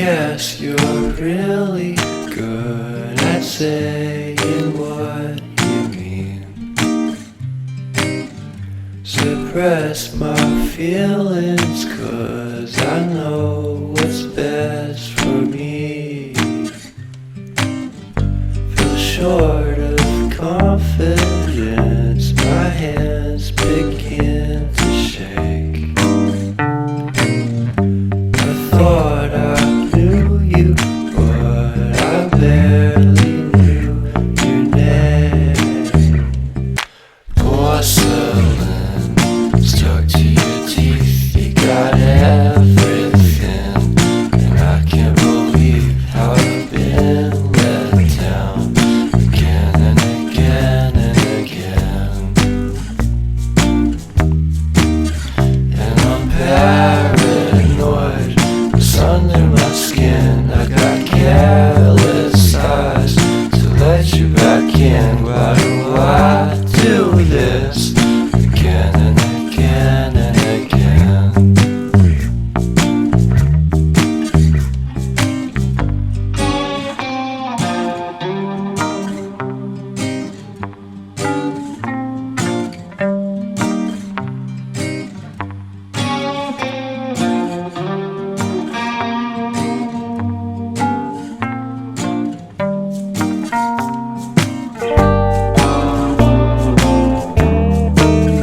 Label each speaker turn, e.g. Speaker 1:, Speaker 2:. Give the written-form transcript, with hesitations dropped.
Speaker 1: guess you're really good at saying what you mean. Suppress my feelings, 'cause I know what's best for me. Feel short of confidence, my hands begin to shake. I thought I knew you, but I barely knew your name. Porcelain stuck to your teeth, you got everything, and I can't believe how I've been let down again and again and again. And I'm paranoid, it's under my skin.